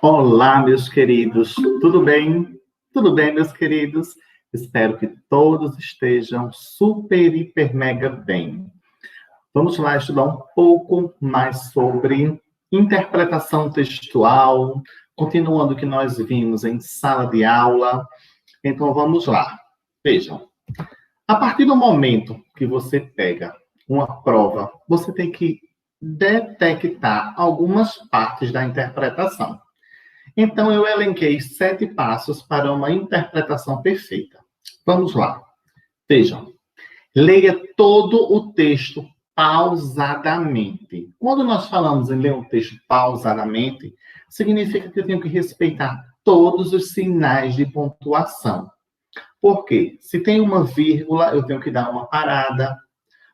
Olá, meus queridos, tudo bem? Tudo bem, meus queridos? Espero que todos estejam super, hiper, mega bem. Vamos lá estudar um pouco mais sobre interpretação textual, continuando o que nós vimos em sala de aula. Então, vamos lá. Vejam, a partir do momento que você pega uma prova, você tem que detectar algumas partes da interpretação. Então, eu elenquei 7 passos para uma interpretação perfeita. Vamos lá. Vejam. Leia todo o texto pausadamente. Quando nós falamos em ler um texto pausadamente, significa que eu tenho que respeitar todos os sinais de pontuação. Por quê? Se tem uma vírgula, eu tenho que dar uma parada,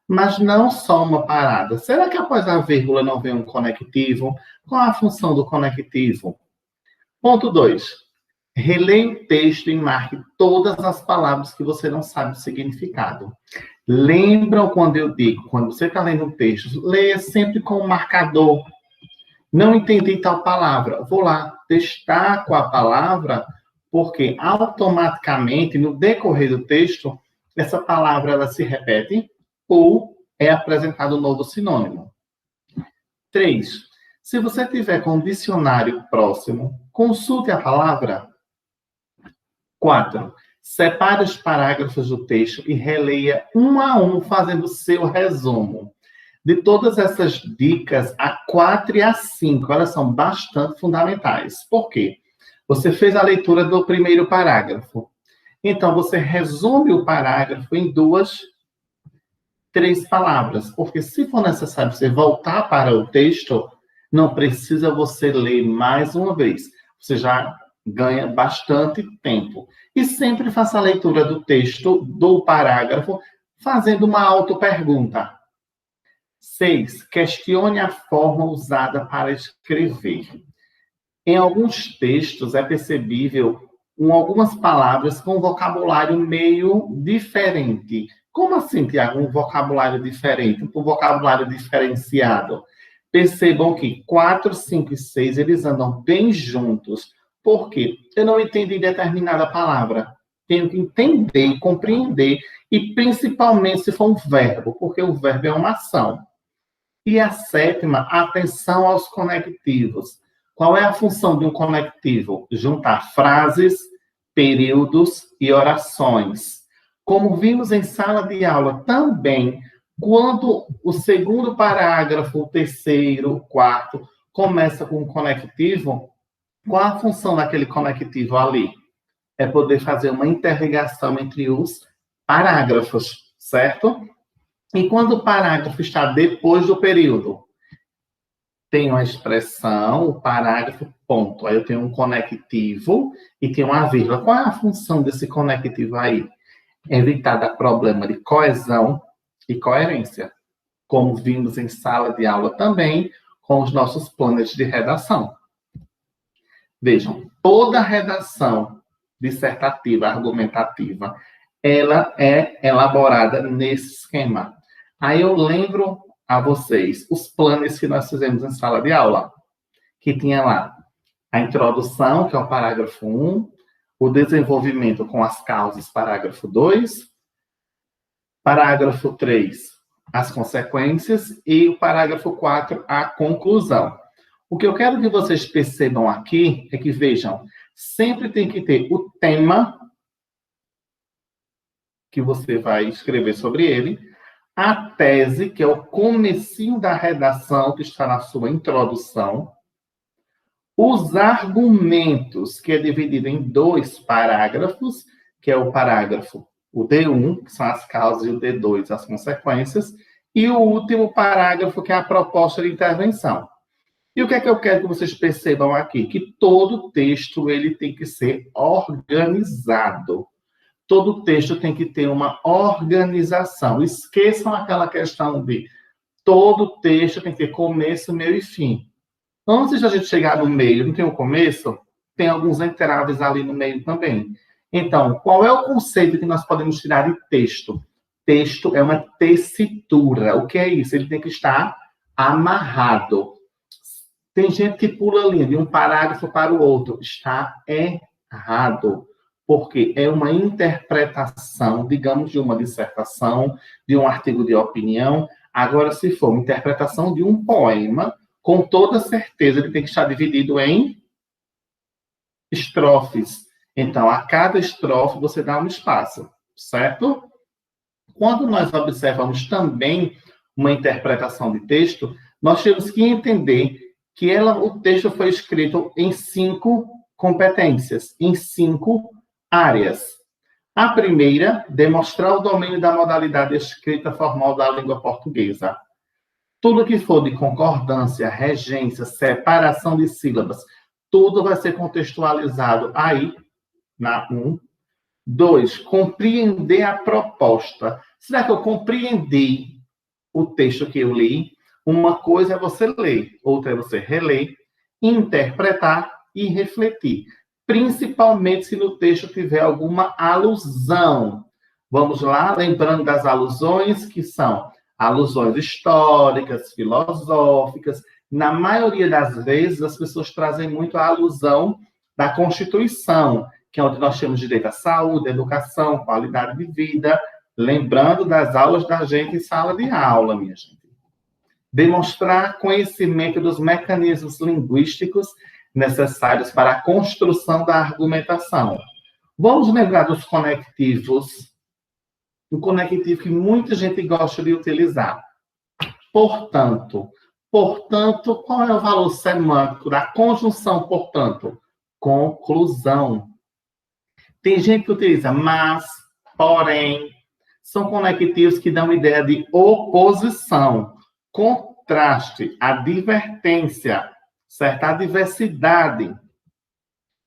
mas não só uma parada. Será que após a vírgula não vem um conectivo? Qual a função do conectivo? Ponto 2. Releia o texto e marque todas as palavras que você não sabe o significado. Lembram quando eu digo, quando você está lendo um texto, leia sempre com o marcador. Não entendi tal palavra. Vou lá, destaco a palavra, porque automaticamente, no decorrer do texto, essa palavra ela se repete ou é apresentado um novo sinônimo. 3. Se você tiver com um dicionário próximo, consulte a palavra. 4. Separe os parágrafos do texto e releia um a um, fazendo seu resumo. De todas essas dicas, a 4 e a 5, elas são bastante fundamentais. Por quê? Você fez a leitura do primeiro parágrafo. Então, você resume o parágrafo em 2, 3 palavras. Porque se for necessário você voltar para o texto, não precisa você ler mais uma vez. Você já ganha bastante tempo. E sempre faça a leitura do texto, do parágrafo, fazendo uma autopergunta. 6. Questione a forma usada para escrever. Em alguns textos é percebível algumas palavras com vocabulário meio diferente. Como assim, Tiago, um vocabulário diferente? Um vocabulário diferenciado? Percebam que 4, 5 e 6, eles andam bem juntos. Por quê? Eu não entendi determinada palavra. Tenho que entender e compreender, e principalmente se for um verbo, porque o verbo é uma ação. E a 7ª, atenção aos conectivos. Qual é a função de um conectivo? Juntar frases, períodos e orações. Como vimos em sala de aula também, quando o segundo parágrafo, o terceiro, o quarto, começa com um conectivo, qual a função daquele conectivo ali? É poder fazer uma interligação entre os parágrafos, certo? E quando o parágrafo está depois do período, tem uma expressão, o parágrafo, ponto. Aí eu tenho um conectivo e tenho uma vírgula. Qual é a função desse conectivo aí? Evitar dar problema de coesão e coerência, como vimos em sala de aula também, com os nossos planos de redação. Vejam, toda redação dissertativa, argumentativa, ela é elaborada nesse esquema. Aí eu lembro a vocês os planos que nós fizemos em sala de aula, que tinha lá a introdução, que é o parágrafo 1, o desenvolvimento com as causas, parágrafo 2, parágrafo 3, as consequências, e o parágrafo 4, a conclusão. O que eu quero que vocês percebam aqui é que, vejam, sempre tem que ter o tema, que você vai escrever sobre ele, a tese, que é o comecinho da redação, que está na sua introdução, os argumentos, que é dividido em 2 parágrafos, que é o parágrafo, o D1, que são as causas, e o D2, as consequências, e o último parágrafo, que é a proposta de intervenção. E o que é que eu quero que vocês percebam aqui? Que todo texto ele tem que ser organizado. Todo texto tem que ter uma organização. Esqueçam aquela questão de todo texto tem que ter começo, meio e fim. Antes de a gente chegar no meio, não tem o começo? Tem alguns entraves ali no meio também. Então, qual é o conceito que nós podemos tirar de texto? Texto é uma tessitura. O que é isso? Ele tem que estar amarrado. Tem gente que pula a linha de um parágrafo para o outro. Está errado. Porque é uma interpretação, digamos, de uma dissertação, de um artigo de opinião. Agora, se for uma interpretação de um poema, com toda certeza ele tem que estar dividido em estrofes. Então, a cada estrofe você dá um espaço, certo? Quando nós observamos também uma interpretação de texto, nós temos que entender que o texto foi escrito em 5 competências, em 5 áreas. A primeira, demonstrar o domínio da modalidade escrita formal da língua portuguesa. Tudo que for de concordância, regência, separação de sílabas, tudo vai ser contextualizado aí, na 1. 2, compreender a proposta. Será que eu compreendi o texto que eu li? Uma coisa é você ler, outra é você reler, interpretar e refletir. Principalmente se no texto tiver alguma alusão. Vamos lá, lembrando das alusões, que são alusões históricas, filosóficas. Na maioria das vezes, as pessoas trazem muito a alusão da Constituição, que é onde nós temos direito à saúde, educação, qualidade de vida, lembrando das aulas da gente em sala de aula, minha gente. Demonstrar conhecimento dos mecanismos linguísticos necessários para a construção da argumentação. Vamos lembrar dos conectivos, um conectivo que muita gente gosta de utilizar. Portanto, qual é o valor semântico da conjunção portanto? Conclusão. Tem gente que utiliza mas, porém. São conectivos que dão ideia de oposição, contraste, advertência, certa adversidade.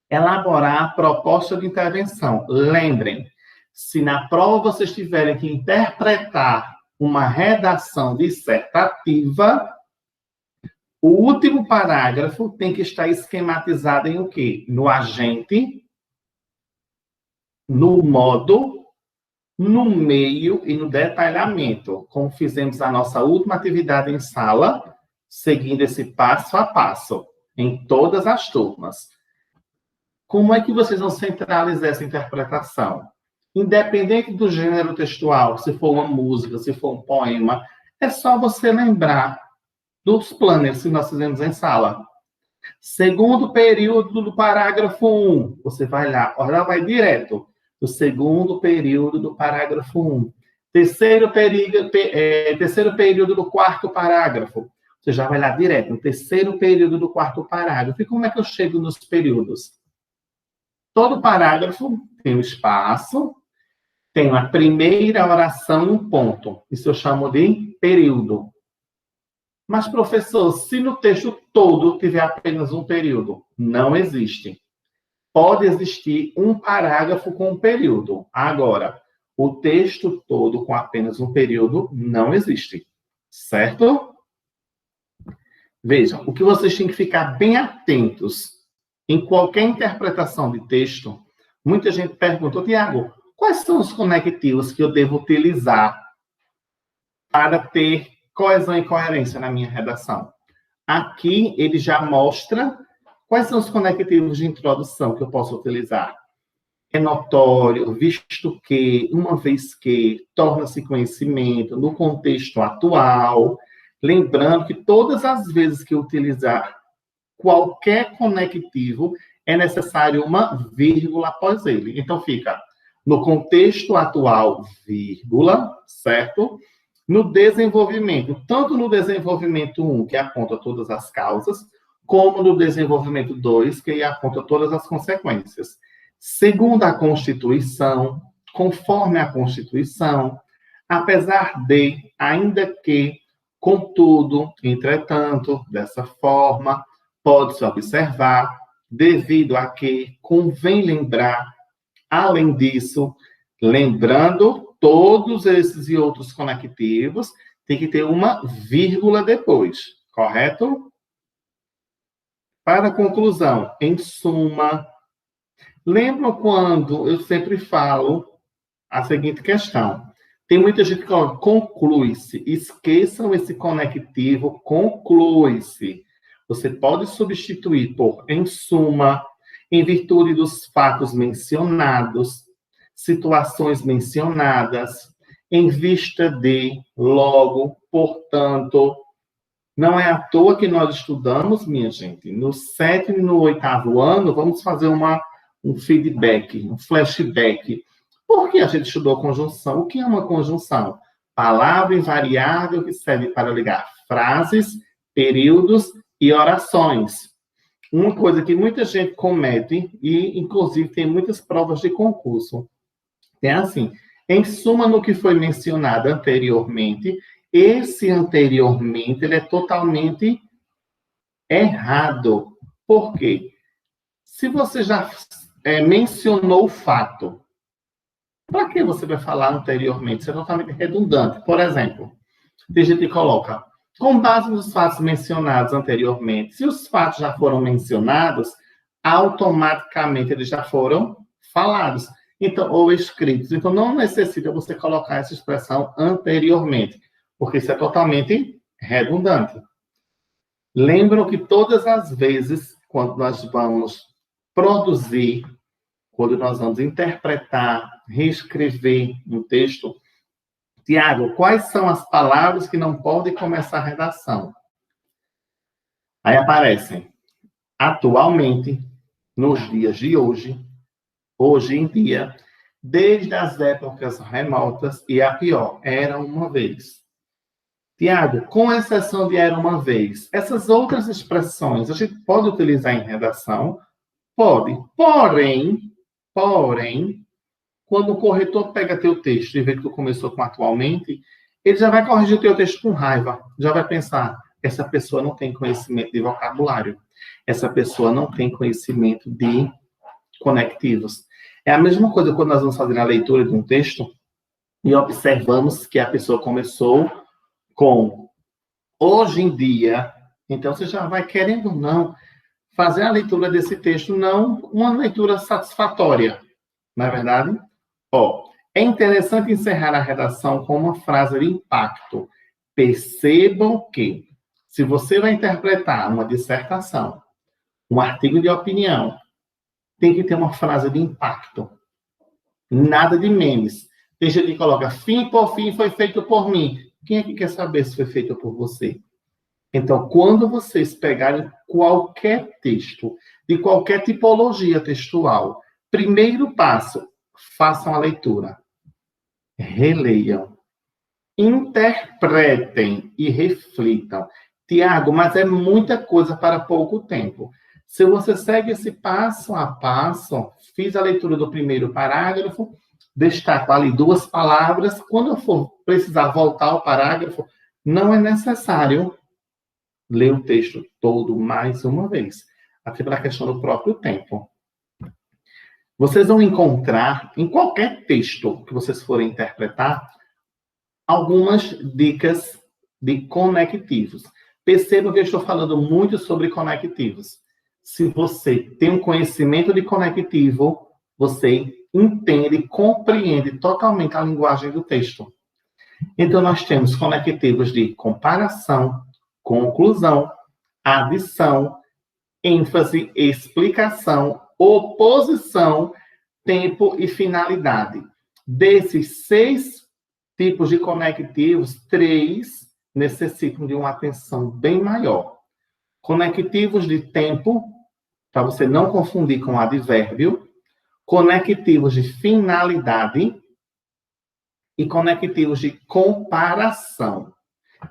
Elaborar a proposta de intervenção. Lembrem, se na prova vocês tiverem que interpretar uma redação dissertativa, o último parágrafo tem que estar esquematizado em o quê? No agente, no modo, no meio e no detalhamento, como fizemos a nossa última atividade em sala, seguindo esse passo a passo, em todas as turmas. Como é que vocês vão centralizar essa interpretação? Independente do gênero textual, se for uma música, se for um poema, é só você lembrar dos planners que nós fizemos em sala. Segundo período do parágrafo 1, você vai lá, ela vai direto do segundo período do parágrafo 1. Terceiro período do quarto parágrafo. Você já vai lá direto, no terceiro período do quarto parágrafo. E como é que eu chego nos períodos? Todo parágrafo tem um espaço, tem a primeira oração e um ponto. Isso eu chamo de período. Mas, professor, se no texto todo tiver apenas um período, não existe. Pode existir um parágrafo com um período. Agora, o texto todo com apenas um período não existe. Certo? Vejam, o que vocês têm que ficar bem atentos em qualquer interpretação de texto, muita gente pergunta, Tiago, quais são os conectivos que eu devo utilizar para ter coesão e coerência na minha redação? Aqui ele já mostra quais são os conectivos de introdução que eu posso utilizar. É notório, visto que, uma vez que, torna-se conhecimento, no contexto atual. Lembrando que todas as vezes que eu utilizar qualquer conectivo, é necessário uma vírgula após ele. Então, fica no contexto atual, vírgula, certo? No desenvolvimento, tanto no desenvolvimento 1, que aponta todas as causas, como no desenvolvimento 2, que aponta todas as consequências. Segundo a Constituição, conforme a Constituição, apesar de, ainda que, contudo, entretanto, dessa forma, pode-se observar, devido a que convém lembrar, além disso, lembrando todos esses e outros conectivos, tem que ter uma vírgula depois, correto? Para a conclusão, em suma, lembram quando eu sempre falo a seguinte questão? Tem muita gente que coloca conclui-se. Esqueçam esse conectivo, conclui-se. Você pode substituir por em suma, em virtude dos fatos mencionados, situações mencionadas, em vista de, logo, portanto. Não é à toa que nós estudamos, minha gente, no 7º e no 8º ano, vamos fazer um feedback, um flashback. Por que a gente estudou conjunção? O que é uma conjunção? Palavra invariável que serve para ligar frases, períodos e orações. Uma coisa que muita gente comete, e inclusive tem muitas provas de concurso, é assim, em suma, no que foi mencionado anteriormente, esse anteriormente ele é totalmente errado. Por quê? Se você já mencionou o fato, para que você vai falar anteriormente? Isso é totalmente redundante. Por exemplo, tem gente que coloca, com base nos fatos mencionados anteriormente, se os fatos já foram mencionados, automaticamente eles já foram falados, então, ou escritos. Então, não necessita você colocar essa expressão anteriormente, porque isso é totalmente redundante. Lembram que todas as vezes, quando nós vamos produzir, quando nós vamos interpretar, reescrever um texto, Tiago, quais são as palavras que não podem começar a redação? Aí aparecem, atualmente, nos dias de hoje, hoje em dia, desde as épocas remotas e a pior, era uma vez. Tiago, com exceção de era uma vez, essas outras expressões a gente pode utilizar em redação? Pode. Porém, quando o corretor pega teu texto e vê que tu começou com atualmente, ele já vai corrigir o teu texto com raiva. Já vai pensar, essa pessoa não tem conhecimento de vocabulário. Essa pessoa não tem conhecimento de conectivos. É a mesma coisa quando nós vamos fazer a leitura de um texto e observamos que a pessoa começou com hoje em dia, então você já vai, querendo ou não, fazer a leitura desse texto, não uma leitura satisfatória, não é verdade? É interessante encerrar a redação com uma frase de impacto. Percebam que, se você vai interpretar uma dissertação, um artigo de opinião, tem que ter uma frase de impacto. Nada de memes. Tem gente que coloca, fim por fim foi feito por mim. Quem é que quer saber se foi feito por você? Então, quando vocês pegarem qualquer texto, de qualquer tipologia textual, primeiro passo, façam a leitura. Releiam. Interpretem e reflitam. Tiago, mas é muita coisa para pouco tempo. Se você segue esse passo a passo, fiz a leitura do primeiro parágrafo, destaco ali 2 palavras, quando eu for precisar voltar ao parágrafo, não é necessário ler o texto todo mais uma vez, até pela questão do próprio tempo. Vocês vão encontrar, em qualquer texto que vocês forem interpretar, algumas dicas de conectivos. Percebam que eu estou falando muito sobre conectivos. Se você tem um conhecimento de conectivo, você entende, compreende totalmente a linguagem do texto. Então, nós temos conectivos de comparação, conclusão, adição, ênfase, explicação, oposição, tempo e finalidade. Desses 6 tipos de conectivos, 3 necessitam de uma atenção bem maior. Conectivos de tempo, para você não confundir com advérbio, conectivos de finalidade e conectivos de comparação.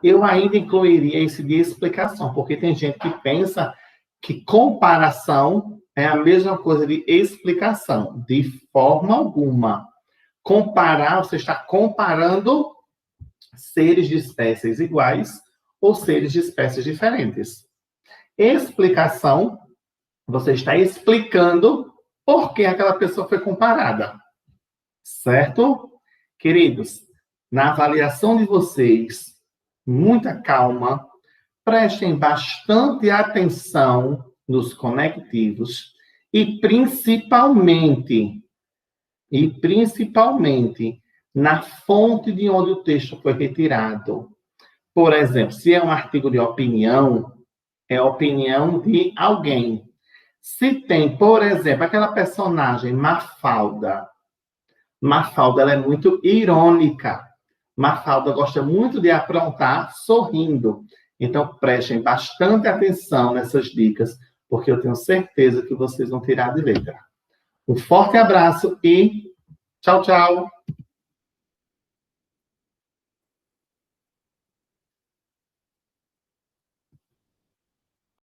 Eu ainda incluiria esse de explicação, porque tem gente que pensa que comparação é a mesma coisa de explicação. De forma alguma. Comparar, você está comparando seres de espécies iguais ou seres de espécies diferentes. Explicação, você está explicando por que aquela pessoa foi comparada. Certo? Queridos, na avaliação de vocês, muita calma, prestem bastante atenção nos conectivos e principalmente na fonte de onde o texto foi retirado. Por exemplo, se é um artigo de opinião, é a opinião de alguém. Se tem, por exemplo, aquela personagem Mafalda. Mafalda, ela é muito irônica. Mafalda gosta muito de aprontar sorrindo. Então, prestem bastante atenção nessas dicas, porque eu tenho certeza que vocês vão tirar de letra. Um forte abraço e tchau, tchau!